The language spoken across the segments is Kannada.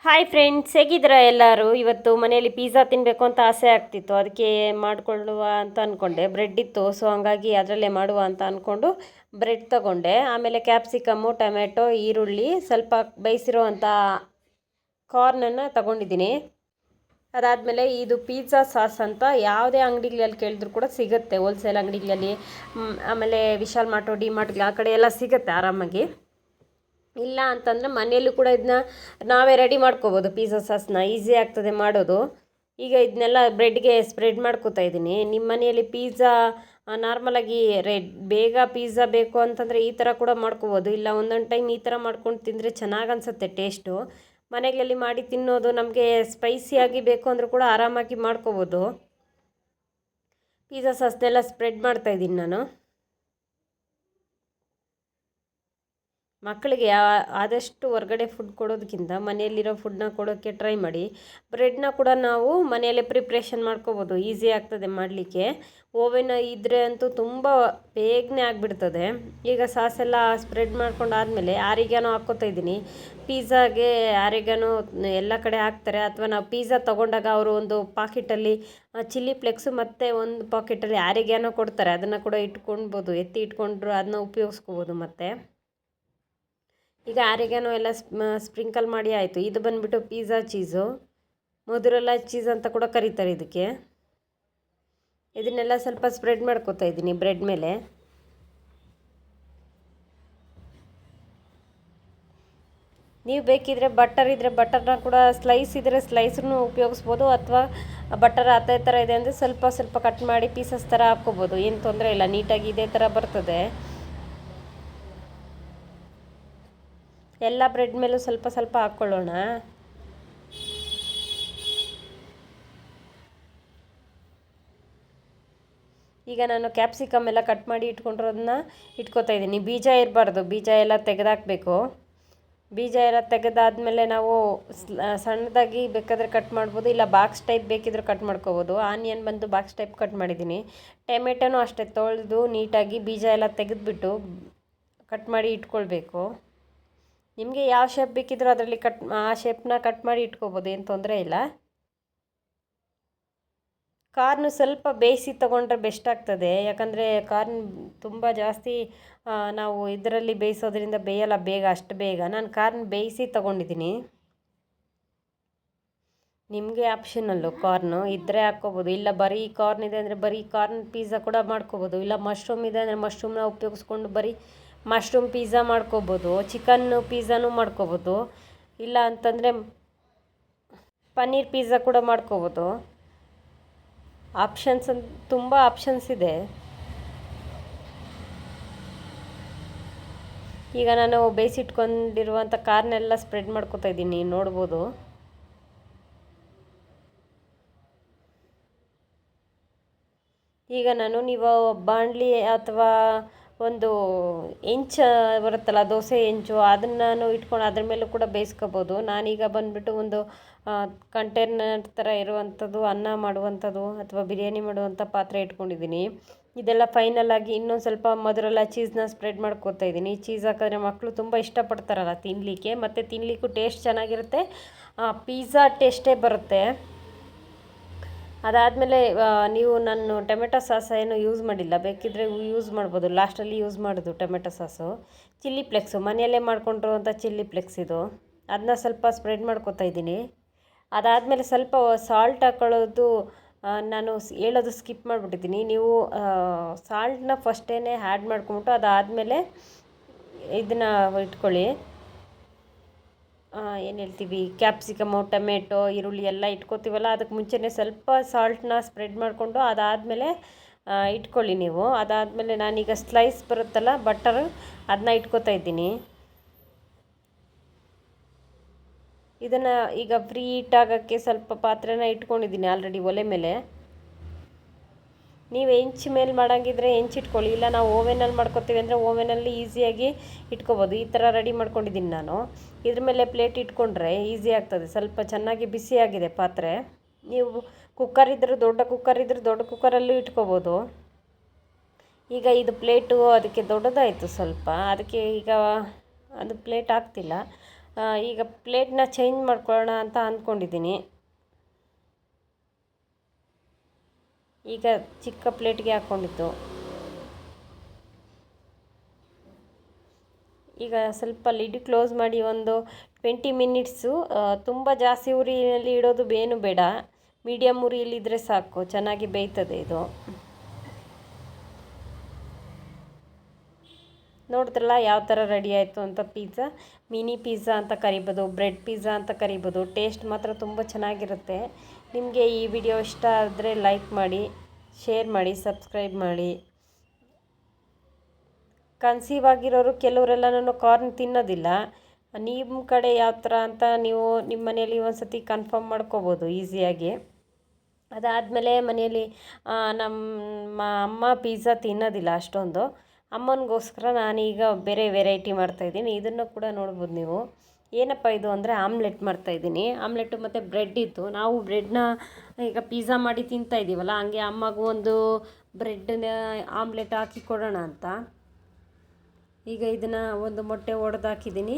ಹಾಯ್ ಫ್ರೆಂಡ್ಸ್, ಹೇಗಿದ್ದೀರಾ ಎಲ್ಲರೂ? ಇವತ್ತು ಮನೆಯಲ್ಲಿ ಪಿಜ್ಜಾ ತಿನ್ನಬೇಕು ಅಂತ ಆಸೆ ಆಗ್ತಿತ್ತು. ಅದಕ್ಕೆ ಮಾಡಿಕೊಳ್ಳುವ ಅಂತ ಅಂದ್ಕೊಂಡೆ. ಬ್ರೆಡ್ ಇತ್ತು, ಸೊ ಹಂಗಾಗಿ ಅದರಲ್ಲೇ ಮಾಡುವ ಅಂತ ಅಂದ್ಕೊಂಡು ಬ್ರೆಡ್ ತಗೊಂಡೆ. ಆಮೇಲೆ ಕ್ಯಾಪ್ಸಿಕಮ್ಮು, ಟೊಮೆಟೊ, ಈರುಳ್ಳಿ, ಸ್ವಲ್ಪ ಬೇಯಿಸಿರೋ ಅಂಥ ಕಾರ್ನನ್ನು ತಗೊಂಡಿದ್ದೀನಿ. ಅದಾದಮೇಲೆ ಇದು ಪಿಜ್ಜಾ ಸಾಸ್ ಅಂತ ಯಾವುದೇ ಅಂಗಡಿಗಳಲ್ಲಿ ಕೇಳಿದ್ರು ಕೂಡ ಸಿಗುತ್ತೆ, ಹೋಲ್ಸೇಲ್ ಅಂಗಡಿಗಳಲ್ಲಿ. ಆಮೇಲೆ ವಿಶಾಲ್ ಮಾರ್ಟು, ಡಿ ಮಾರ್ಟ್ ಆ ಕಡೆ ಎಲ್ಲ ಸಿಗುತ್ತೆ ಆರಾಮಾಗಿ. ಇಲ್ಲ ಅಂತಂದರೆ ಮನೆಯಲ್ಲೂ ಕೂಡ ಇದನ್ನ ನಾವೇ ರೆಡಿ ಮಾಡ್ಕೋಬೋದು. ಪಿಜ್ಜಾ ಸಾಸ್ನ ಈಸಿ ಆಗ್ತದೆ ಮಾಡೋದು. ಈಗ ಇದನ್ನೆಲ್ಲ ಬ್ರೆಡ್ಗೆ ಸ್ಪ್ರೆಡ್ ಮಾಡ್ಕೋತಾ ಇದ್ದೀನಿ. ನಿಮ್ಮ ಮನೆಯಲ್ಲಿ ಪಿಜ್ಜಾ ನಾರ್ಮಲಾಗಿ ಬೇಗ ಪಿಜ್ಜಾ ಬೇಕು ಅಂತಂದರೆ ಈ ಥರ ಕೂಡ ಮಾಡ್ಕೋಬೋದು. ಇಲ್ಲ ಒಂದೊಂದು ಟೈಮ್ ಈ ಥರ ಮಾಡ್ಕೊಂಡು ತಿಂದರೆ ಚೆನ್ನಾಗಿ ಅನಿಸುತ್ತೆ ಟೇಸ್ಟು. ಮನೆಗಳಲ್ಲಿ ಮಾಡಿ ತಿನ್ನೋದು ನಮಗೆ ಸ್ಪೈಸಿಯಾಗಿ ಬೇಕು ಅಂದರೂ ಕೂಡ ಆರಾಮಾಗಿ ಮಾಡ್ಕೋಬೋದು. ಪಿಜ್ಜಾ ಸಾಸ್ನೆಲ್ಲ ಸ್ಪ್ರೆಡ್ ಮಾಡ್ತಾಯಿದ್ದೀನಿ ನಾನು. ಮಕ್ಕಳಿಗೆ ಆದಷ್ಟು ಹೊರ್ಗಡೆ ಫುಡ್ ಕೊಡೋದಕ್ಕಿಂತ ಮನೆಯಲ್ಲಿರೋ ಫುಡ್ನ ಕೊಡೋಕ್ಕೆ ಟ್ರೈ ಮಾಡಿ. ಬ್ರೆಡ್ನ ಕೂಡ ನಾವು ಮನೆಯಲ್ಲೇ ಪ್ರಿಪ್ರೇಷನ್ ಮಾಡ್ಕೋಬೋದು, ಈಸಿ ಆಗ್ತದೆ ಮಾಡಲಿಕ್ಕೆ. ಓವೆನ್ ಇದ್ದರೆ ಅಂತೂ ತುಂಬ ಬೇಗನೆ ಆಗಿಬಿಡ್ತದೆ. ಈಗ ಸಾಸೆಲ್ಲ ಸ್ಪ್ರೆಡ್ ಮಾಡ್ಕೊಂಡಾದಮೇಲೆ ಆರಿಗ್ಯಾನೋ ಹಾಕ್ಕೋತಾ ಇದ್ದೀನಿ. ಪಿಜ್ಜಾಗೆ ಆರಿಗ್ಯಾನೋ ಎಲ್ಲ ಕಡೆ ಹಾಕ್ತಾರೆ, ಅಥವಾ ನಾವು ಪಿಜ್ಜಾ ತೊಗೊಂಡಾಗ ಅವರು ಒಂದು ಪಾಕೆಟಲ್ಲಿ ಚಿಲ್ಲಿ ಫ್ಲೆಕ್ಸು ಮತ್ತು ಒಂದು ಪಾಕೆಟಲ್ಲಿ ಆರಿಗ್ಯಾನೋ ಕೊಡ್ತಾರೆ. ಅದನ್ನು ಕೂಡ ಇಟ್ಕೊಳ್ಬೋದು, ಎತ್ತಿ ಇಟ್ಕೊಂಡ್ರು ಅದನ್ನ ಉಪಯೋಗಿಸ್ಕೋಬೋದು. ಮತ್ತು ಈಗ ಆರಿಗ್ಯಾನೋ ಎಲ್ಲ ಸ್ಪ್ರಿಂಕಲ್ ಮಾಡಿ ಆಯಿತು. ಇದು ಬಂದುಬಿಟ್ಟು ಪಿಜ್ಜಾ ಚೀಸು, ಮೊದರೆಲ್ಲ ಚೀಸ್ ಅಂತ ಕೂಡ ಕರೀತಾರೆ ಇದಕ್ಕೆ. ಇದನ್ನೆಲ್ಲ ಸ್ವಲ್ಪ ಸ್ಪ್ರೆಡ್ ಮಾಡ್ಕೋತಾ ಇದ್ದೀನಿ ಬ್ರೆಡ್ ಮೇಲೆ. ನೀವು ಬೇಕಿದ್ರೆ ಬಟರ್ ಇದ್ದರೆ ಬಟರ್ನ ಕೂಡ, ಸ್ಲೈಸ್ ಇದ್ದರೆ ಸ್ಲೈಸನ್ನು ಉಪಯೋಗಿಸ್ಬೋದು, ಅಥವಾ ಬಟರ್ ಅದೇ ಥರ ಇದೆ ಅಂದರೆ ಸ್ವಲ್ಪ ಸ್ವಲ್ಪ ಕಟ್ ಮಾಡಿ ಪೀಸಸ್ ಥರ ಹಾಕ್ಕೋಬೋದು. ಏನು ತೊಂದರೆ ಇಲ್ಲ, ನೀಟಾಗಿ ಇದೇ ಥರ ಬರ್ತದೆ. ಎಲ್ಲ ಬ್ರೆಡ್ ಮೇಲೂ ಸ್ವಲ್ಪ ಸ್ವಲ್ಪ ಹಾಕ್ಕೊಳ್ಳೋಣ. ಈಗ ನಾನು ಕ್ಯಾಪ್ಸಿಕಮ್ ಎಲ್ಲ ಕಟ್ ಮಾಡಿ ಇಟ್ಕೊಂಡಿರೋದನ್ನ ಇಟ್ಕೋತಾ ಇದ್ದೀನಿ. ಬೀಜ ಇರಬಾರ್ದು, ಬೀಜ ಎಲ್ಲ ತೆಗೆದಾಕಬೇಕು. ಬೀಜ ಎಲ್ಲ ತೆಗೆದಾದ್ಮೇಲೆ ನಾವು ಸಣ್ಣದಾಗಿ ಬೇಕಾದರೆ ಕಟ್ ಮಾಡ್ಬೋದು, ಇಲ್ಲ ಬಾಕ್ಸ್ ಟೈಪ್ ಬೇಕಿದ್ರೆ ಕಟ್ ಮಾಡ್ಕೋಬೋದು. ಆನಿಯನ್ ಬಂದು ಬಾಕ್ಸ್ ಟೈಪ್ ಕಟ್ ಮಾಡಿದ್ದೀನಿ. ಟೊಮೆಟೊನೂ ಅಷ್ಟೇ ತೊಳೆದು ನೀಟಾಗಿ ಬೀಜ ಎಲ್ಲ ತೆಗೆದುಬಿಟ್ಟು ಕಟ್ ಮಾಡಿ ಇಟ್ಕೊಳ್ಬೇಕು. ನಿಮಗೆ ಯಾವ ಶೇಪ್ ಬೇಕಿದ್ರೂ ಅದರಲ್ಲಿ ಆ ಶೇಪ್ನ ಕಟ್ ಮಾಡಿ ಇಟ್ಕೋಬೋದು, ಏನು ತೊಂದರೆ ಇಲ್ಲ. ಕಾರ್ನು ಸ್ವಲ್ಪ ಬೇಯಿಸಿ ತೊಗೊಂಡ್ರೆ ಬೆಸ್ಟ್ ಆಗ್ತದೆ. ಯಾಕಂದರೆ ಕಾರ್ನ್ ತುಂಬ ಜಾಸ್ತಿ ನಾವು ಇದರಲ್ಲಿ ಬೇಯಿಸೋದ್ರಿಂದ ಬೇಯಲ್ಲ ಬೇಗ, ಅಷ್ಟು ಬೇಗ. ನಾನು ಕಾರ್ನ್ ಬೇಯಿಸಿ ತೊಗೊಂಡಿದ್ದೀನಿ. ನಿಮಗೆ ಆಪ್ಷನಲ್ಲು, ಕಾರ್ನು ಇದ್ದರೆ ಹಾಕ್ಕೋಬೋದು, ಇಲ್ಲ ಬರೀ ಕಾರ್ನ್ ಇದೆ ಅಂದರೆ ಬರೀ ಕಾರ್ನ್ ಪಿಜ್ಜಾ ಕೂಡ ಮಾಡ್ಕೋಬೋದು. ಇಲ್ಲ ಮಶ್ರೂಮ್ ಇದೆ ಅಂದರೆ ಮಶ್ರೂಮ್ನ ಉಪಯೋಗಿಸ್ಕೊಂಡು ಬರೀ ಮಶ್ರೂಮ್ ಪಿಜ್ಜಾ ಮಾಡ್ಕೋಬೋದು. ಚಿಕನ್ನು ಪಿಜ್ಜಾನೂ ಮಾಡ್ಕೋಬೋದು. ಇಲ್ಲ ಅಂತಂದರೆ ಪನ್ನೀರ್ ಪಿಜ್ಜಾ ಕೂಡ ಮಾಡ್ಕೋಬೋದು. ತುಂಬ ಆಪ್ಷನ್ಸ್ ಇದೆ. ಈಗ ನಾನು ಬೇಯಿಸಿಟ್ಕೊಂಡಿರುವಂಥ ಕಾರ್ನೆಲ್ಲ ಸ್ಪ್ರೆಡ್ ಮಾಡ್ಕೋತಾ ಇದ್ದೀನಿ, ನೋಡ್ಬೋದು. ಈಗ ನೀವು ಬಾಣಲಿ ಅಥವಾ ಒಂದು ಹೆಂಚ ಬರುತ್ತಲ್ಲ, ದೋಸೆ ಹೆಂಚು, ಅದನ್ನು ಇಟ್ಕೊಂಡು ಅದ್ರ ಮೇಲೂ ಕೂಡ ಬೇಯಿಸ್ಕೋಬೋದು. ನಾನೀಗ ಬಂದುಬಿಟ್ಟು ಒಂದು ಕಂಟೈನರ್ ಥರ ಇರುವಂಥದ್ದು, ಅನ್ನ ಮಾಡುವಂಥದ್ದು ಅಥವಾ ಬಿರಿಯಾನಿ ಮಾಡುವಂಥ ಪಾತ್ರೆ ಇಟ್ಕೊಂಡಿದ್ದೀನಿ. ಇದೆಲ್ಲ ಫೈನಲಾಗಿ ಇನ್ನೊಂದು ಸ್ವಲ್ಪ ಮೊದಲೆಲ್ಲ ಚೀಸ್ನ ಸ್ಪ್ರೆಡ್ ಮಾಡ್ಕೋತಾ ಇದ್ದೀನಿ. ಚೀಸ್ ಹಾಕಿದ್ರೆ ಮಕ್ಕಳು ತುಂಬ ಇಷ್ಟಪಡ್ತಾರಲ್ಲ ತಿನ್ನಲಿಕ್ಕೆ, ಮತ್ತು ತಿನ್ನಲಿಕ್ಕೂ ಟೇಸ್ಟ್ ಚೆನ್ನಾಗಿರುತ್ತೆ, ಪಿಜ್ಜಾ ಟೇಸ್ಟೇ ಬರುತ್ತೆ. ಅದಾದಮೇಲೆ ನೀವು ನಾನು ಟೊಮೆಟೊ ಸಾಸ್ ಏನು ಯೂಸ್ ಮಾಡಿಲ್ಲ, ಬೇಕಿದ್ದರೆ ಯೂಸ್ ಮಾಡ್ಬೋದು, ಲಾಸ್ಟಲ್ಲಿ ಯೂಸ್ ಮಾಡೋದು ಟೊಮೆಟೊ ಸಾಸು. ಚಿಲ್ಲಿ ಫ್ಲೆಕ್ಸು ಮನೆಯಲ್ಲೇ ಮಾಡ್ಕೊಂಡಿರುವಂಥ ಚಿಲ್ಲಿ ಫ್ಲೆಕ್ಸ್ ಇದು, ಅದನ್ನ ಸ್ವಲ್ಪ ಸ್ಪ್ರೆಡ್ ಮಾಡ್ಕೋತಾ ಇದ್ದೀನಿ. ಅದಾದಮೇಲೆ ಸ್ವಲ್ಪ ಸಾಲ್ಟ್ ಹಾಕ್ಕೊಳ್ಳೋದು ನಾನು ಹೇಳೋದು ಸ್ಕಿಪ್ ಮಾಡಿಬಿಟ್ಟಿದ್ದೀನಿ. ನೀವು ಸಾಲ್ಟನ್ನ ಫಸ್ಟೇ ಆ್ಯಡ್ ಮಾಡ್ಕೊಂಬಿಟ್ಟು ಅದಾದಮೇಲೆ ಇದನ್ನು ಇಟ್ಕೊಳ್ಳಿ. ಏನು ಹೇಳ್ತೀವಿ, ಕ್ಯಾಪ್ಸಿಕಮು, ಟೊಮೆಟೊ, ಈರುಳ್ಳಿ ಎಲ್ಲ ಇಟ್ಕೋತೀವಲ್ಲ, ಅದಕ್ಕೆ ಮುಂಚೆನೇ ಸ್ವಲ್ಪ ಸಾಲ್ಟನ್ನ ಸ್ಪ್ರೆಡ್ ಮಾಡಿಕೊಂಡು ಅದಾದಮೇಲೆ ಇಟ್ಕೊಳ್ಳಿ ನೀವು. ಅದಾದಮೇಲೆ ನಾನೀಗ ಸ್ಲೈಸ್ ಬರುತ್ತಲ್ಲ ಬಟರ್, ಅದನ್ನ ಇಟ್ಕೋತಾ ಇದ್ದೀನಿ. ಇದನ್ನು ಈಗ ಫ್ರೀ ಹೀಟ್ ಆಗೋಕ್ಕೆ ಸ್ವಲ್ಪ ಪಾತ್ರೆನ ಇಟ್ಕೊಂಡಿದ್ದೀನಿ ಆಲ್ರೆಡಿ ಒಲೆ ಮೇಲೆ. ನೀವು ಹೆಂಚು ಮೇಲೆ ಮಾಡೋಂಗಿದ್ರೆ ಹೆಂಚಿಟ್ಕೊಳ್ಳಿ, ಇಲ್ಲ ನಾವು ಓವೆನಲ್ಲಿ ಮಾಡ್ಕೊತೀವಿ ಅಂದರೆ ಓವೆನಲ್ಲಿ ಈಸಿಯಾಗಿ ಇಟ್ಕೋಬೋದು. ಈ ಥರ ರೆಡಿ ಮಾಡ್ಕೊಂಡಿದ್ದೀನಿ ನಾನು. ಇದ್ರ ಮೇಲೆ ಪ್ಲೇಟ್ ಇಟ್ಕೊಂಡ್ರೆ ಈಸಿ ಆಗ್ತದೆ. ಸ್ವಲ್ಪ ಚೆನ್ನಾಗಿ ಬಿಸಿಯಾಗಿದೆ ಪಾತ್ರೆ. ನೀವು ಕುಕ್ಕರ್ ಇದ್ದರೆ, ದೊಡ್ಡ ಕುಕ್ಕರ್ ಇದ್ದರೆ ದೊಡ್ಡ ಕುಕ್ಕರಲ್ಲೂ ಇಟ್ಕೋಬೋದು. ಈಗ ಇದು ಪ್ಲೇಟು ಅದಕ್ಕೆ ದೊಡ್ಡದಾಯಿತು ಸ್ವಲ್ಪ, ಅದಕ್ಕೆ ಈಗ ಅದು ಪ್ಲೇಟ್ ಆಗ್ತಿಲ್ಲ. ಈಗ ಪ್ಲೇಟ್ನ ಚೇಂಜ್ ಮಾಡ್ಕೊಳ್ಳೋಣ ಅಂತ ಅಂದ್ಕೊಂಡಿದ್ದೀನಿ. ಈಗ ಚಿಕ್ಕ ಪ್ಲೇಟ್ಗೆ ಹಾಕ್ಕೊಂಡಿದ್ದು. ಈಗ ಸ್ವಲ್ಪ ಲಿಡ್ ಕ್ಲೋಸ್ ಮಾಡಿ ಒಂದು 20 ಮಿನಿಟ್ಸು, ತುಂಬ ಜಾಸ್ತಿ ಉರಿಯಲ್ಲಿ ಇಡೋದು ಏನು ಬೇಡ, ಮೀಡಿಯಮ್ ಉರಿಯಲ್ಲಿದ್ದರೆ ಸಾಕು, ಚೆನ್ನಾಗಿ ಬೇಯ್ತದೆ ಇದು. ನೋಡಿದ್ರಲ್ಲ ಯಾವ ಥರ ರೆಡಿ ಆಯಿತು ಅಂತ. ಪಿಜ್ಜಾ, ಮಿನಿ ಪಿಜ್ಜಾ ಅಂತ ಕರಿಬೋದು, ಬ್ರೆಡ್ ಪಿಜ್ಜಾ ಅಂತ ಕರಿಬೋದು. ಟೇಸ್ಟ್ ಮಾತ್ರ ತುಂಬ ಚೆನ್ನಾಗಿರುತ್ತೆ. ನಿಮಗೆ ಈ ವಿಡಿಯೋ ಇಷ್ಟ ಆದರೆ ಲೈಕ್ ಮಾಡಿ, ಶೇರ್ ಮಾಡಿ, ಸಬ್ಸ್ಕ್ರೈಬ್ ಮಾಡಿ. ಕನ್ಸೀವ್ ಆಗಿರೋರು ಕೆಲವರೆಲ್ಲನೂ ಕಾರ್ನ್ ತಿನ್ನೋದಿಲ್ಲ. ನಿಮ್ಮ ಕಡೆ ಯಾವ ಥರ ಅಂತ ನೀವು ನಿಮ್ಮ ಮನೆಯಲ್ಲಿ ಒಂದು ಸತಿ ಕನ್ಫರ್ಮ್ ಮಾಡ್ಕೋಬೋದು ಈಸಿಯಾಗಿ. ಅದಾದಮೇಲೆ ಮನೆಯಲ್ಲಿ ನಮ್ಮ ಅಮ್ಮ ಪಿಜ್ಜಾ ತಿನ್ನೋದಿಲ್ಲ ಅಷ್ಟೊಂದು. ಅಮ್ಮನಿಗೋಸ್ಕರ ನಾನೀಗ ಬೇರೆ ವೆರೈಟಿ ಮಾಡ್ತಾಯಿದ್ದೀನಿ. ಇದನ್ನು ಕೂಡ ನೋಡ್ಬೋದು ನೀವು. ಏನಪ್ಪ ಇದು ಅಂದರೆ ಆಮ್ಲೆಟ್ ಮಾಡ್ತಾಯಿದ್ದೀನಿ. ಆಮ್ಲೆಟು ಮತ್ತು ಬ್ರೆಡ್ ಇತ್ತು. ನಾವು ಬ್ರೆಡ್ನ ಈಗ ಪಿಜ್ಜಾ ಮಾಡಿ ತಿಂತಾಯಿದ್ದೀವಲ್ಲ, ಹಂಗೆ ಅಮ್ಮಗೂ ಒಂದು ಬ್ರೆಡ್ನ ಆಮ್ಲೆಟ್ ಹಾಕಿ ಕೊಡೋಣ ಅಂತ. ಈಗ ಇದನ್ನು ಒಂದು ಮೊಟ್ಟೆ ಒಡೆದು ಹಾಕಿದ್ದೀನಿ.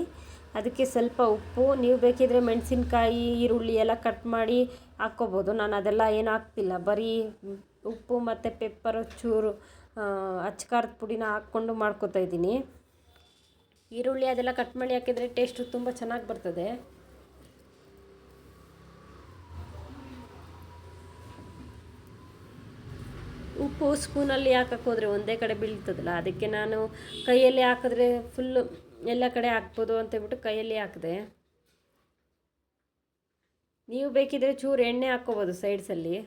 ಅದಕ್ಕೆ ಸ್ವಲ್ಪ ಉಪ್ಪು, ನೀವು ಬೇಕಿದ್ರೆ ಮೆಣಸಿನ್ಕಾಯಿ, ಈರುಳ್ಳಿ ಎಲ್ಲ ಕಟ್ ಮಾಡಿ ಹಾಕ್ಕೋಬೋದು. ನಾನು ಅದೆಲ್ಲ ಏನು ಹಾಕ್ತಿಲ್ಲ, ಬರೀ ಉಪ್ಪು ಮತ್ತು ಪೆಪ್ಪರು, ಚೂರು ಅಚ್ಚ ಖಾರದ ಪುಡಿನ ಹಾಕ್ಕೊಂಡು ಮಾಡ್ಕೊತಾ ಇದ್ದೀನಿ. ಈರುಳ್ಳಿ ಅದೆಲ್ಲ ಕಟ್ ಮಾಡಿ ಹಾಕಿದರೆ ಟೇಸ್ಟು ತುಂಬ ಚೆನ್ನಾಗಿ ಬರ್ತದೆ. ಉಪ್ಪು ಸ್ಪೂನಲ್ಲಿ ಹಾಕಕ್ಕೆ ಹೋದರೆ ಒಂದೇ ಕಡೆ ಬೀಳ್ತದಲ್ಲ, ಅದಕ್ಕೆ ನಾನು ಕೈಯಲ್ಲಿ ಹಾಕಿದ್ರೆ ಫುಲ್ಲು ಎಲ್ಲ ಕಡೆ ಹಾಕ್ಬೋದು ಅಂತೇಳ್ಬಿಟ್ಟು ಕೈಯಲ್ಲಿ ಹಾಕಿದೆ. ನೀವು ಬೇಕಿದ್ರೆ ಚೂರು ಎಣ್ಣೆ ಹಾಕ್ಕೋಬೋದು ಸೈಡ್ಸಲ್ಲಿ.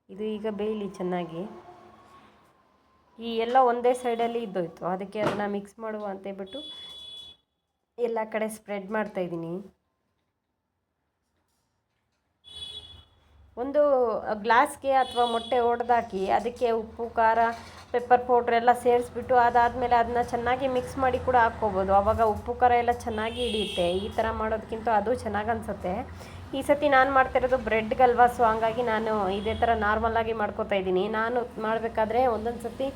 ಇದು ಈಗ ಬೇಯಲಿ ಚೆನ್ನಾಗಿ. ಈ ಎಲ್ಲ ಒಂದೇ ಸೈಡಲ್ಲಿ ಇದ್ದೋಯ್ತು, ಅದಕ್ಕೆ ಅದನ್ನು ಮಿಕ್ಸ್ ಮಾಡುವ ಅಂತೇಳ್ಬಿಟ್ಟು ಎಲ್ಲ ಕಡೆ ಸ್ಪ್ರೆಡ್ ಮಾಡ್ತಾಯಿದ್ದೀನಿ. ಒಂದು ಗ್ಲಾಸ್ಗೆ ಅಥವಾ ಮೊಟ್ಟೆ ಒಡೆದಾಕಿ ಅದಕ್ಕೆ ಉಪ್ಪು, ಖಾರ, ಪೆಪ್ಪರ್ ಪೌಡ್ರ್ ಎಲ್ಲ ಸೇರಿಸ್ಬಿಟ್ಟು ಅದಾದಮೇಲೆ ಅದನ್ನ ಚೆನ್ನಾಗಿ ಮಿಕ್ಸ್ ಮಾಡಿ ಕೂಡ ಹಾಕ್ಕೋಬೋದು. ಆವಾಗ ಉಪ್ಪು ಖಾರ ಎಲ್ಲ ಚೆನ್ನಾಗಿ ಹಿಡಿಯುತ್ತೆ. ಈ ಥರ ಮಾಡೋದಕ್ಕಿಂತ ಅದು ಚೆನ್ನಾಗಿ ಅನಿಸುತ್ತೆ. ಈ ಸತಿ ನಾನು ಮಾಡ್ತಿರೋದು ಬ್ರೆಡ್ಗಲ್ವಾ, ಸೊ ಹಂಗಾಗಿ ನಾನು ಇದೇ ಥರ ನಾರ್ಮಲಾಗಿ ಮಾಡ್ಕೋತಾ ಇದ್ದೀನಿ. ನಾನು ಮಾಡಬೇಕಾದ್ರೆ ಒಂದೊಂದು ಸತಿ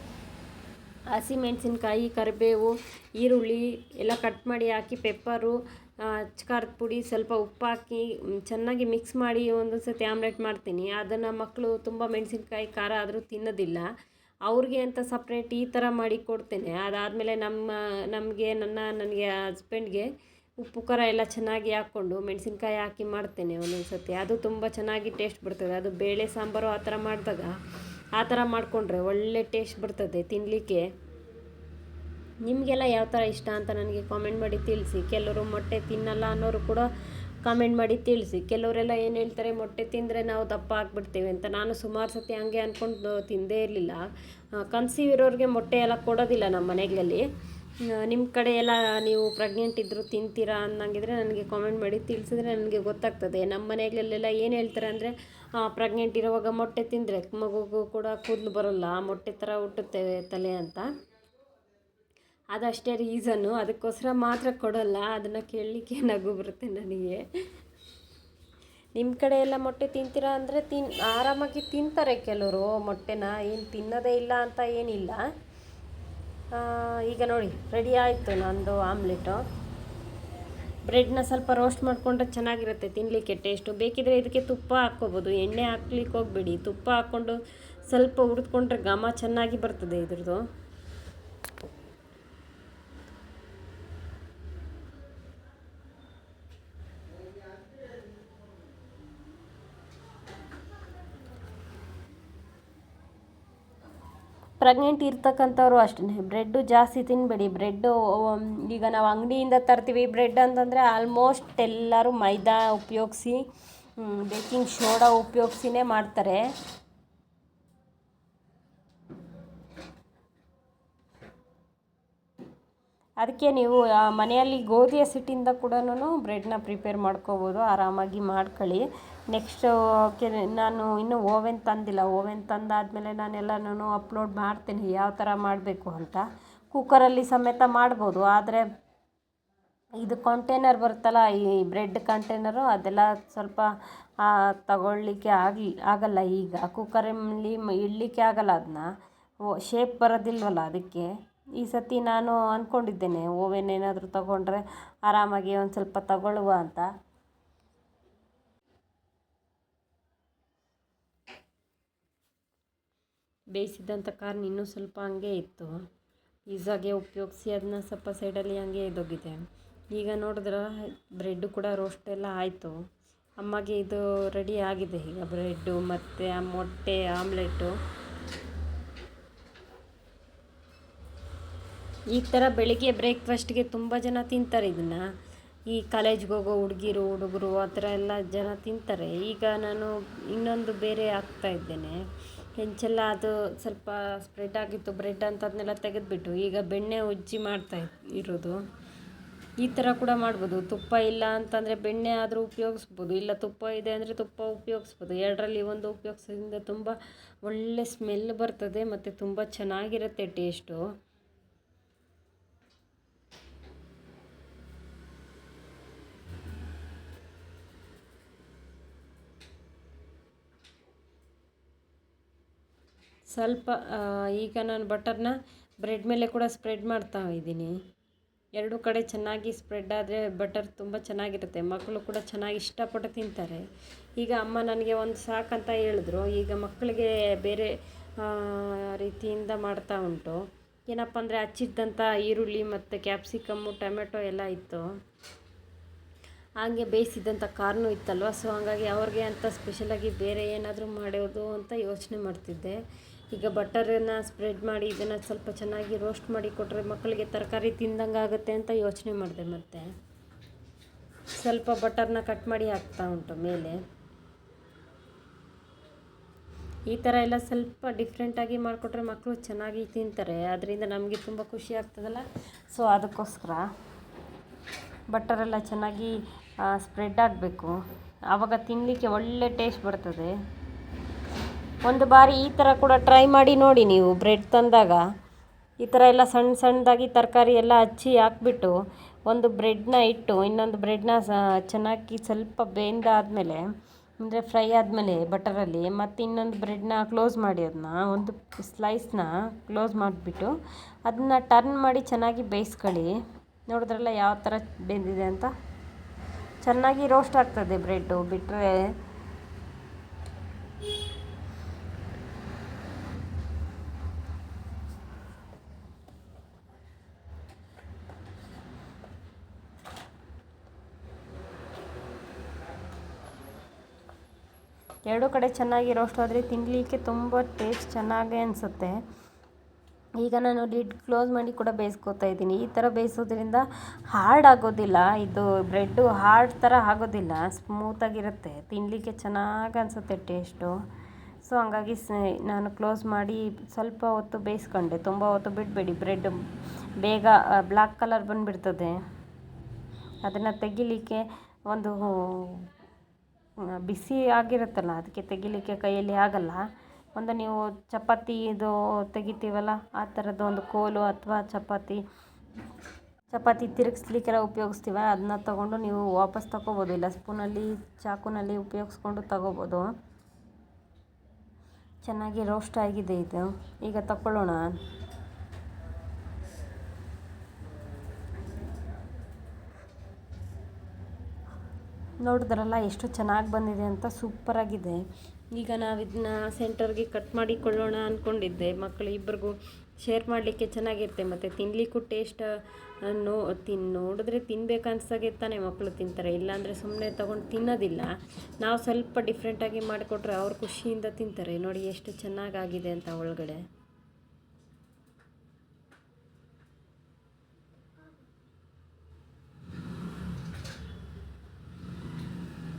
ಹಸಿಮೆಣಸಿನ್ಕಾಯಿ, ಕರಿಬೇವು, ಈರುಳ್ಳಿ ಎಲ್ಲ ಕಟ್ ಮಾಡಿ ಹಾಕಿ, ಪೆಪ್ಪರು, ಅಚ್ಚ ಖಾರದ ಪುಡಿ, ಸ್ವಲ್ಪ ಉಪ್ಪು ಹಾಕಿ ಚೆನ್ನಾಗಿ ಮಿಕ್ಸ್ ಮಾಡಿ ಒಂದೊಂದು ಸತಿ ಆಮ್ಲೆಟ್ ಮಾಡ್ತೀನಿ. ಅದನ್ನು ಮಕ್ಕಳು ತುಂಬ ಮೆಣಸಿನ್ಕಾಯಿ, ಖಾರ ಆದರೂ ತಿನ್ನೋದಿಲ್ಲ. ಅವ್ರಿಗೆ ಅಂತ ಸಪ್ರೇಟ್ ಈ ಥರ ಮಾಡಿ ಕೊಡ್ತೇನೆ. ಅದಾದಮೇಲೆ ನನಗೆ ಹಸ್ಬೆಂಡ್ಗೆ ಉಪ್ಪು ಖಾರ ಎಲ್ಲ ಚೆನ್ನಾಗಿ ಹಾಕ್ಕೊಂಡು ಮೆಣಸಿನ್ಕಾಯಿ ಹಾಕಿ ಮಾಡ್ತೇನೆ ಒಂದೊಂದು ಸತಿ. ಅದು ತುಂಬ ಚೆನ್ನಾಗಿ ಟೇಸ್ಟ್ ಬರ್ತದೆ. ಅದು ಬೇಳೆ ಸಾಂಬಾರು ಆ ಥರ ಮಾಡಿದಾಗ ಆ ಥರ ಮಾಡಿಕೊಂಡ್ರೆ ಒಳ್ಳೆ ಟೇಸ್ಟ್ ಬರ್ತದೆ ತಿನ್ನಲಿಕ್ಕೆ. ನಿಮಗೆಲ್ಲ ಯಾವ ಥರ ಇಷ್ಟ ಅಂತ ನನಗೆ ಕಾಮೆಂಟ್ ಮಾಡಿ ತಿಳಿಸಿ. ಕೆಲವರು ಮೊಟ್ಟೆ ತಿನ್ನಲ್ಲ ಅನ್ನೋರು ಕೂಡ ಕಾಮೆಂಟ್ ಮಾಡಿ ತಿಳಿಸಿ. ಕೆಲವರೆಲ್ಲ ಏನು ಹೇಳ್ತಾರೆ, ಮೊಟ್ಟೆ ತಿಂದರೆ ನಾವು ದಪ್ಪ ಆಗಿಬಿಡ್ತೇವೆ ಅಂತ. ನಾನು ಸುಮಾರು ಸತಿ ಹಂಗೆ ಅಂದ್ಕೊಂಡು ತಿಂದೇ ಇರಲಿಲ್ಲ. ಕನ್ಸೀವ್ ಇರೋರಿಗೆ ಮೊಟ್ಟೆ ಎಲ್ಲ ಕೊಡೋದಿಲ್ಲ ನಮ್ಮ ಮನೆಗಳಲ್ಲಿ. ನಿಮ್ಮ ಕಡೆ ಎಲ್ಲ ನೀವು ಪ್ರೆಗ್ನೆಂಟ್ ಇದ್ದರೂ ತಿಂತೀರಾ ಅನ್ನಂಗಿದ್ರೆ ನನಗೆ ಕಾಮೆಂಟ್ ಮಾಡಿ ತಿಳಿಸಿದ್ರೆ ನನಗೆ ಗೊತ್ತಾಗ್ತದೆ. ನಮ್ಮ ಮನೆಯಲ್ಲೆಲ್ಲ ಏನು ಹೇಳ್ತಾರೆ ಅಂದರೆ, ಪ್ರೆಗ್ನೆಂಟ್ ಇರೋವಾಗ ಮೊಟ್ಟೆ ತಿಂದರೆ ಮಗುಗೂ ಕೂಡ ಕೂದಲು ಬರೋಲ್ಲ, ಮೊಟ್ಟೆ ಥರ ಹುಟ್ಟುತ್ತೆ ತಲೆ ಅಂತ. ಅದಷ್ಟೇ ರೀಸನ್ನು, ಅದಕ್ಕೋಸ್ಕರ ಮಾತ್ರ ಕೊಡೋಲ್ಲ. ಅದನ್ನು ಕೇಳಲಿಕ್ಕೆ ನಗು ಬರುತ್ತೆ ನನಗೆ. ನಿಮ್ಮ ಕಡೆ ಎಲ್ಲ ಮೊಟ್ಟೆ ತಿಂತೀರಾ ಅಂದರೆ ಆರಾಮಾಗಿ ತಿಂತಾರೆ ಕೆಲವರು ಮೊಟ್ಟೆನ, ಏನು ತಿನ್ನೋದೇ ಇಲ್ಲ ಅಂತ ಏನಿಲ್ಲ. ಈಗ ನೋಡಿ ರೆಡಿ ಆಯಿತು ನಂದು ಆಮ್ಲೆಟು. ಬ್ರೆಡ್ನ ಸ್ವಲ್ಪ ರೋಸ್ಟ್ ಮಾಡಿಕೊಂಡ್ರೆ ಚೆನ್ನಾಗಿರುತ್ತೆ ತಿನ್ನಲಿಕ್ಕೆ ಟೇಸ್ಟು. ಬೇಕಿದ್ರೆ ಇದಕ್ಕೆ ತುಪ್ಪ ಹಾಕ್ಕೋಬೋದು, ಎಣ್ಣೆ ಹಾಕ್ಲಿಕ್ಕೆ ಹೋಗ್ಬೇಡಿ. ತುಪ್ಪ ಹಾಕ್ಕೊಂಡು ಸ್ವಲ್ಪ ಹುರಿದ್ಕೊಂಡ್ರೆ ಘಮ ಚೆನ್ನಾಗಿ ಬರ್ತದೆ ಇದ್ರದ್ದು. ಪ್ರೆಗ್ನೆಂಟ್ ಇರ್ತಕ್ಕಂಥವ್ರು ಅಷ್ಟೇ ಬ್ರೆಡ್ಡು ಜಾಸ್ತಿ ತಿನ್ನಬೇಡಿ. ಬ್ರೆಡ್ಡು ಈಗ ನಾವು ಅಂಗಡಿಯಿಂದ ತರ್ತೀವಿ ಬ್ರೆಡ್ ಅಂತಂದರೆ ಆಲ್ಮೋಸ್ಟ್ ಎಲ್ಲರೂ ಮೈದಾ ಉಪಯೋಗಿಸಿ, ಬೇಕಿಂಗ್ ಸೋಡಾ ಉಪಯೋಗಿಸಿನೇ ಮಾಡ್ತಾರೆ. ಅದಕ್ಕೆ ನೀವು ಮನೆಯಲ್ಲಿ ಗೋಧಿ ಹಸಿಟ್ಟಿಂದ ಕೂಡ ಬ್ರೆಡ್ನ ಪ್ರಿಪೇರ್ ಮಾಡ್ಕೋಬೋದು. ಆರಾಮಾಗಿ ಮಾಡ್ಕೊಳ್ಳಿ. ನೆಕ್ಸ್ಟು ನಾನು ಇನ್ನೂ ಓವೆನ್ ತಂದಿಲ್ಲ. ಓವೆನ್ ತಂದಾದಮೇಲೆ ನಾನೆಲ್ಲನೂ ಅಪ್ಲೋಡ್ ಮಾಡ್ತೀನಿ ಯಾವ ಥರ ಮಾಡಬೇಕು ಅಂತ. ಕುಕ್ಕರಲ್ಲಿ ಸಮೇತ ಮಾಡ್ಬೋದು, ಆದರೆ ಇದು ಕಂಟೈನರ್ ಬರುತ್ತಲ್ಲ, ಈ ಬ್ರೆಡ್ ಕಂಟೈನರು, ಅದೆಲ್ಲ ಸ್ವಲ್ಪ ತಗೊಳ್ಳಿಕ್ಕೆ ಆಗಲ್ಲ. ಈಗ ಕುಕ್ಕರಲ್ಲಿ ಇಡಲಿಕ್ಕೆ ಆಗಲ್ಲ ಅದನ್ನ. ಶೇಪ್ ಬರೋದಿಲ್ವಲ್ಲ ಅದಕ್ಕೆ ಈ ಸತಿ ನಾನು ಅಂದ್ಕೊಂಡಿದ್ದೇನೆ ಓವೆನ್ ಏನಾದರೂ ತಗೊಂಡ್ರೆ ಆರಾಮಾಗಿ ಒಂದು ಸ್ವಲ್ಪ ತಗೊಳ್ಳುವ ಅಂತ. ಬೇಯಿಸಿದಂಥ ಕಾರ್ನ್ ಇನ್ನೂ ಸ್ವಲ್ಪ ಹಂಗೆ ಇತ್ತು, ಪಿಜ್ಜಾಗೆ ಉಪಯೋಗಿಸಿ ಅದನ್ನ ಸ್ವಲ್ಪ ಸೈಡಲ್ಲಿ ಹಂಗೆ ಇದ್ದೋಗಿದೆ. ಈಗ ನೋಡಿದ್ರೆ ಬ್ರೆಡ್ಡು ಕೂಡ ರೋಸ್ಟ್ ಎಲ್ಲ ಆಯಿತು. ಅಮ್ಮಗೆ ಇದು ರೆಡಿ ಆಗಿದೆ ಈಗ ಬ್ರೆಡ್ಡು ಮತ್ತು ಆ ಮೊಟ್ಟೆ ಆಮ್ಲೆಟು. ಈ ಥರ ಬೆಳಿಗ್ಗೆ ಬ್ರೇಕ್ಫಾಸ್ಟ್ಗೆ ತುಂಬ ಜನ ತಿಂತಾರೆ ಇದನ್ನು. ಈ ಕಾಲೇಜ್ಗೆ ಹೋಗೋ ಹುಡುಗರು ಆ ಥರ ಎಲ್ಲ ಜನ ತಿಂತಾರೆ. ಈಗ ನಾನು ಇನ್ನೊಂದು ಬೇರೆ ಹಾಕ್ತಾಯಿದ್ದೇನೆ. ಹೆಂಚೆಲ್ಲ ಅದು ಸ್ವಲ್ಪ ಸ್ಪ್ರೆಡ್ ಆಗಿತ್ತು ಬ್ರೆಡ್ ಅಂತ ಅದನ್ನೆಲ್ಲ ತೆಗೆದುಬಿಟ್ಟು ಈಗ ಬೆಣ್ಣೆ ಉಜ್ಜಿ ಇರೋದು. ಈ ಥರ ಕೂಡ ಮಾಡ್ಬೋದು. ತುಪ್ಪ ಇಲ್ಲ ಅಂತಂದರೆ ಬೆಣ್ಣೆ ಆದರೂ ಉಪಯೋಗಿಸ್ಬೋದು, ಇಲ್ಲ ತುಪ್ಪ ಇದೆ ಅಂದರೆ ತುಪ್ಪ ಉಪಯೋಗಿಸ್ಬೋದು. ಎರಡರಲ್ಲಿ ಒಂದು ಉಪಯೋಗಿಸೋದ್ರಿಂದ ತುಂಬ ಒಳ್ಳೆ ಸ್ಮೆಲ್ ಬರ್ತದೆ ಮತ್ತು ತುಂಬ ಚೆನ್ನಾಗಿರುತ್ತೆ ಟೇಸ್ಟು. ಸ್ವಲ್ಪ ಈಗ ನಾನು ಬಟರ್ನ ಬ್ರೆಡ್ ಮೇಲೆ ಕೂಡ ಸ್ಪ್ರೆಡ್ ಮಾಡ್ತಾ ಇದ್ದೀನಿ. ಎರಡೂ ಕಡೆ ಚೆನ್ನಾಗಿ ಸ್ಪ್ರೆಡ್ ಆದರೆ ಬಟರ್ ತುಂಬ ಚೆನ್ನಾಗಿರುತ್ತೆ, ಮಕ್ಕಳು ಕೂಡ ಚೆನ್ನಾಗಿ ಇಷ್ಟಪಟ್ಟು ತಿಂತಾರೆ. ಈಗ ಅಮ್ಮ ನನಗೆ ಒಂದು ಸಾಕಂತ ಹೇಳಿದ್ರು. ಈಗ ಮಕ್ಕಳಿಗೆ ಬೇರೆ ರೀತಿಯಿಂದ ಮಾಡ್ತಾ ಉಂಟು. ಏನಪ್ಪ ಅಂದರೆ ಹಚ್ಚಿದ್ದಂಥ ಈರುಳ್ಳಿ ಮತ್ತು ಕ್ಯಾಪ್ಸಿಕಮ್ಮು ಟೊಮೆಟೊ ಎಲ್ಲ ಇತ್ತು, ಹಾಗೆ ಬೇಯಿಸಿದಂಥ ಕಾರ್ನು ಇತ್ತಲ್ವ. ಸೊ ಹಾಗಾಗಿ ಅವ್ರಿಗೆ ಅಂತ ಸ್ಪೆಷಲಾಗಿ ಬೇರೆ ಏನಾದರೂ ಮಾಡೋದು ಅಂತ ಯೋಚನೆ ಮಾಡ್ತಿದ್ದೆ. ಈಗ ಬಟರನ್ನು ಸ್ಪ್ರೆಡ್ ಮಾಡಿ ಇದನ್ನು ಸ್ವಲ್ಪ ಚೆನ್ನಾಗಿ ರೋಸ್ಟ್ ಮಾಡಿ ಕೊಟ್ಟರೆ ಮಕ್ಕಳಿಗೆ ತರಕಾರಿ ತಿಂದಂಗೆ ಆಗುತ್ತೆ ಅಂತ ಯೋಚನೆ ಮಾಡಿದೆ. ಮತ್ತು ಸ್ವಲ್ಪ ಬಟರ್ನ ಕಟ್ ಮಾಡಿ ಹಾಕ್ತಾ ಉಂಟು ಮೇಲೆ. ಈ ಥರ ಎಲ್ಲ ಸ್ವಲ್ಪ ಡಿಫ್ರೆಂಟಾಗಿ ಮಾಡಿಕೊಟ್ರೆ ಮಕ್ಕಳು ಚೆನ್ನಾಗಿ ತಿಂತಾರೆ, ಅದರಿಂದ ನಮಗೆ ತುಂಬ ಖುಷಿ ಆಗ್ತದಲ್ಲ. ಸೊ ಅದಕ್ಕೋಸ್ಕರ ಬಟರೆಲ್ಲ ಚೆನ್ನಾಗಿ ಸ್ಪ್ರೆಡ್ ಆಗಬೇಕು, ಆವಾಗ ತಿನ್ನಲಿಕ್ಕೆ ಒಳ್ಳೆ ಟೇಸ್ಟ್ ಬರ್ತದೆ. ಒಂದು ಬಾರಿ ಈ ಥರ ಕೂಡ ಟ್ರೈ ಮಾಡಿ ನೋಡಿ ನೀವು. ಬ್ರೆಡ್ ತಂದಾಗ ಈ ಥರ ಎಲ್ಲ ಸಣ್ಣ ಸಣ್ಣದಾಗಿ ತರಕಾರಿ ಎಲ್ಲ ಹಚ್ಚಿ ಹಾಕ್ಬಿಟ್ಟು ಒಂದು ಬ್ರೆಡ್ನ ಇಟ್ಟು ಇನ್ನೊಂದು ಬ್ರೆಡ್ನ ಚೆನ್ನಾಗಿ ಸ್ವಲ್ಪ ಬೆಂದಾದಮೇಲೆ ಅಂದರೆ ಫ್ರೈ ಆದಮೇಲೆ ಬಟರಲ್ಲಿ ಮತ್ತು ಇನ್ನೊಂದು ಬ್ರೆಡ್ನ ಕ್ಲೋಸ್ ಮಾಡಿ ಅದನ್ನ ಒಂದು ಸ್ಲೈಸ್ನ ಕ್ಲೋಸ್ ಮಾಡಿಬಿಟ್ಟು ಅದನ್ನ ಟರ್ನ್ ಮಾಡಿ ಚೆನ್ನಾಗಿ ಬೇಯಿಸ್ಕೊಳ್ಳಿ. ನೋಡಿದ್ರಲ್ಲ ಯಾವ ಥರ ಬೆಂದಿದೆ ಅಂತ. ಚೆನ್ನಾಗಿ ರೋಸ್ಟ್ ಆಗ್ತದೆ ಬ್ರೆಡ್ಡು ಬಿಟ್ಟರೆ. ಎರಡೂ ಕಡೆ ಚೆನ್ನಾಗಿ ರೋಸ್ಟ್ ಆದರೆ ತಿನ್ನಲಿಕ್ಕೆ ತುಂಬ ಟೇಸ್ಟ್ ಚೆನ್ನಾಗೇ ಅನಿಸುತ್ತೆ. ಈಗ ನಾನು ಲಿಡ್ ಕ್ಲೋಸ್ ಮಾಡಿ ಕೂಡ ಬೇಯಿಸ್ಕೊತಾ ಇದ್ದೀನಿ. ಈ ಥರ ಬೇಯಿಸೋದ್ರಿಂದ ಹಾರ್ಡ್ ಆಗೋದಿಲ್ಲ, ಇದು ಬ್ರೆಡ್ಡು ಹಾರ್ಡ್ ಥರ ಆಗೋದಿಲ್ಲ, ಸ್ಮೂತಾಗಿರುತ್ತೆ, ತಿನ್ನಲಿಕ್ಕೆ ಚೆನ್ನಾಗಿ ಅನಿಸುತ್ತೆ ಟೇಸ್ಟು. ಸೊ ಹಂಗಾಗಿ ನಾನು ಕ್ಲೋಸ್ ಮಾಡಿ ಸ್ವಲ್ಪ ಹೊತ್ತು ಬೇಯಿಸ್ಕೊಂಡೆ. ತುಂಬ ಹೊತ್ತು ಬಿಡಬೇಡಿ, ಬ್ರೆಡ್ ಬೇಗ ಬ್ಲ್ಯಾಕ್ ಕಲರ್ ಬಂದುಬಿಡ್ತದೆ. ಅದನ್ನು ತೆಗಿಲಿಕ್ಕೆ ಒಂದು ಬಿಸಿ ಆಗಿರುತ್ತಲ್ಲ ಅದಕ್ಕೆ ತೆಗಿಲಿಕ್ಕೆ ಕೈಯಲ್ಲಿ ಆಗಲ್ಲ. ಒಂದು ನೀವು ಚಪಾತಿ ಇದು ತೆಗಿತೀವಲ್ಲ ಆ ಥರದ್ದು ಒಂದು ಕೋಲು ಅಥವಾ ಚಪಾತಿ ತಿರುಗಿಸ್ಲಿಕ್ಕೆಲ್ಲ ಉಪಯೋಗಿಸ್ತೀವ, ಅದನ್ನ ತೊಗೊಂಡು ನೀವು ವಾಪಸ್ ತಗೋಬೋದು, ಇಲ್ಲ ಸ್ಪೂನಲ್ಲಿ ಚಾಕುನಲ್ಲಿ ಉಪಯೋಗಿಸ್ಕೊಂಡು ತಗೋಬೋದು. ಚೆನ್ನಾಗಿ ರೋಸ್ಟ್ ಆಗಿದೆ ಇದು. ಈಗ ತಗೊಳ್ಳೋಣ. ನೋಡಿದ್ರಲ್ಲ ಎಷ್ಟು ಚೆನ್ನಾಗಿ ಬಂದಿದೆ ಅಂತ, ಸೂಪರಾಗಿದೆ. ಈಗ ನಾವು ಇದನ್ನ ಸೆಂಟರ್ಗೆ ಕಟ್ ಮಾಡಿಕೊಳ್ಳೋಣ ಅಂದ್ಕೊಂಡಿದ್ದೆ. ಮಕ್ಕಳು ಇಬ್ಬರಿಗೂ ಶೇರ್ ಮಾಡಲಿಕ್ಕೆ ಚೆನ್ನಾಗಿರುತ್ತೆ ಮತ್ತು ತಿನ್ನಲಿಕ್ಕೂ ಟೇಸ್ಟ್ ನೋಡಿದ್ರೆ ತಿನ್ಬೇಕನ್ಸಾಗೆ ತಾನೇ ಮಕ್ಕಳು ತಿಂತಾರೆ, ಇಲ್ಲಾಂದರೆ ಸುಮ್ಮನೆ ತೊಗೊಂಡು ತಿನ್ನೋದಿಲ್ಲ. ನಾವು ಸ್ವಲ್ಪ ಡಿಫ್ರೆಂಟಾಗಿ ಮಾಡಿಕೊಟ್ರೆ ಅವ್ರು ಖುಷಿಯಿಂದ ತಿಂತಾರೆ. ನೋಡಿ ಎಷ್ಟು ಚೆನ್ನಾಗಾಗಿದೆ ಅಂತ ಒಳಗಡೆ.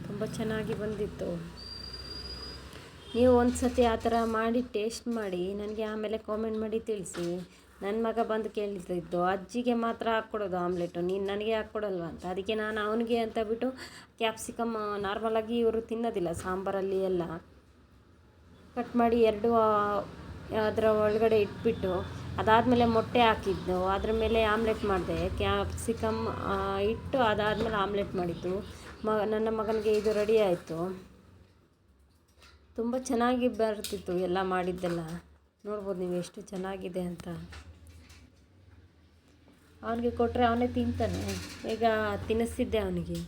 ತುಂಬ ಚೆನ್ನಾಗಿ ಬಂದಿತ್ತು. ನೀವು ಒಂದು ಸತಿ ಆ ಥರ ಮಾಡಿ ಟೇಸ್ಟ್ ಮಾಡಿ ನನಗೆ ಆಮೇಲೆ ಕಾಮೆಂಟ್ ಮಾಡಿ ತಿಳಿಸಿ. ನನ್ನ ಮಗ ಬಂದು ಕೇಳ್ತಿದ್ದು, ಅಜ್ಜಿಗೆ ಮಾತ್ರ ಹಾಕ್ಕೊಡೋದು ಆಮ್ಲೆಟು, ನೀನು ನನಗೆ ಹಾಕ್ಕೊಡಲ್ವ ಅಂತ. ಅದಕ್ಕೆ ನಾನು ಅವನಿಗೆ ಅಂತ ಬಿಟ್ಟು ಕ್ಯಾಪ್ಸಿಕಮ್ ನಾರ್ಮಲಾಗಿ ಇವರು ತಿನ್ನೋದಿಲ್ಲ ಸಾಂಬಾರಲ್ಲಿ ಎಲ್ಲ ಕಟ್ ಮಾಡಿ ಎರಡು ಅದರ ಒಳಗಡೆ ಇಟ್ಬಿಟ್ಟು ಅದಾದಮೇಲೆ ಮೊಟ್ಟೆ ಹಾಕಿದ್ದು, ಅದ್ರ ಮೇಲೆ ಆಮ್ಲೆಟ್ ಮಾಡಿದೆ. ಕ್ಯಾಪ್ಸಿಕಮ್ ಇಟ್ಟು ಅದಾದಮೇಲೆ ಆಮ್ಲೆಟ್ ಮಾಡಿದ್ದು. ನನ್ನ ಮಗನಿಗೆ ಇದು ರೆಡಿ ಆಯಿತು. ತುಂಬ ಚೆನ್ನಾಗಿ ಬರ್ತಿತ್ತು ಎಲ್ಲ ಮಾಡಿದ್ದೆಲ್ಲ. ನೋಡ್ಬೋದು ನೀವು ಎಷ್ಟು ಚೆನ್ನಾಗಿದೆ ಅಂತ. ಅವನಿಗೆ ಕೊಟ್ಟರೆ ಅವನೇ ತಿಂತಾನೆ. ಈಗ ತಿನ್ನಿಸ್ತಿದ್ದೆ ಅವನಿಗೆ.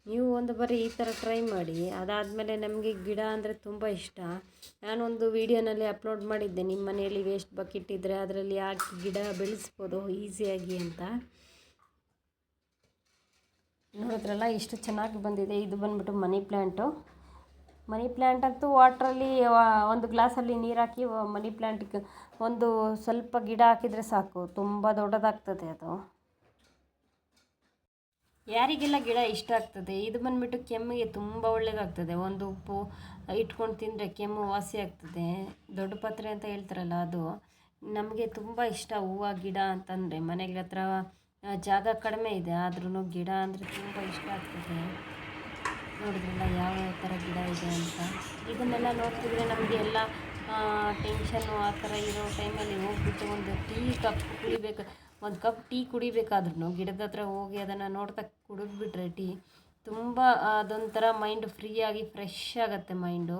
ನೀವು ಒಂದು ಬಾರಿ ಈ ಥರ ಟ್ರೈ ಮಾಡಿ. ಅದಾದಮೇಲೆ ನಮಗೆ ಗಿಡ ಅಂದರೆ ತುಂಬ ಇಷ್ಟ. ನಾನೊಂದು ವೀಡಿಯೋನಲ್ಲಿ ಅಪ್ಲೋಡ್ ಮಾಡಿದ್ದೆ, ನಿಮ್ಮ ಮನೆಯಲ್ಲಿ ವೇಸ್ಟ್ ಬಕೆಟ್ ಇದ್ದರೆ ಅದರಲ್ಲಿ ಹಾಕಿ ಗಿಡ ಬೆಳೆಸ್ಬೋದು ಈಸಿಯಾಗಿ ಅಂತ. ನೋಡಿದ್ರಲ್ಲ ಎಷ್ಟು ಚೆನ್ನಾಗಿ ಬಂದಿದೆ. ಇದು ಬಂದ್ಬಿಟ್ಟು ಮನಿ ಪ್ಲ್ಯಾಂಟು. ಮನಿ ಪ್ಲ್ಯಾಂಟ್ ಅಂತೂ ವಾಟ್ರಲ್ಲಿ ಒಂದು ಗ್ಲಾಸಲ್ಲಿ ನೀರು ಹಾಕಿ ಮನಿ ಪ್ಲ್ಯಾಂಟಿಗೆ ಒಂದು ಸ್ವಲ್ಪ ಗಿಡ ಹಾಕಿದರೆ ಸಾಕು, ತುಂಬ ದೊಡ್ಡದಾಗ್ತದೆ ಅದು. ಯಾರಿಗೆಲ್ಲ ಗಿಡ ಇಷ್ಟ ಆಗ್ತದೆ. ಇದು ಬಂದುಬಿಟ್ಟು ಕೆಮ್ಮಿಗೆ ತುಂಬ ಒಳ್ಳೆಯದಾಗ್ತದೆ. ಒಂದು ಉಪ್ಪು ಇಟ್ಕೊಂಡು ತಿಂದರೆ ಕೆಮ್ಮು ವಾಸಿ ಆಗ್ತದೆ. ದೊಡ್ಡ ಪತ್ರೆ ಅಂತ ಹೇಳ್ತಾರಲ್ಲ ಅದು. ನಮಗೆ ತುಂಬ ಇಷ್ಟ ಹೂವು ಗಿಡ ಅಂತಂದರೆ. ಮನೆಗಳ ಹತ್ರ ಜಾಗ ಕಡಿಮೆ ಇದೆ, ಆದ್ರೂ ಗಿಡ ಅಂದರೆ ತುಂಬ ಇಷ್ಟ ಆಗ್ತದೆ. ನೋಡಿದ್ರಲ್ಲ ಯಾವ ಥರ ಗಿಡ ಇದೆ ಅಂತ. ಇದನ್ನೆಲ್ಲ ನೋಡ್ತಿದ್ರೆ ನಮಗೆ ಎಲ್ಲ ಟೆನ್ಷನ್ನು ಆ ಥರ ಇರೋ ಟೈಮಲ್ಲಿ ಹೋಗ್ಬಿಟ್ಟು ಒಂದು ಕಪ್ ಟೀ ಕುಡಿಬೇಕಾದ್ರೂ ಗಿಡದ ಹತ್ರ ಹೋಗಿ ಅದನ್ನು ನೋಡ್ತಾ ಕುಡಿದ್ಬಿಟ್ರೆ ಟೀ ತುಂಬ ಅದೊಂಥರ ಮೈಂಡು ಫ್ರೀಯಾಗಿ ಫ್ರೆಶ್ ಆಗುತ್ತೆ ಮೈಂಡು.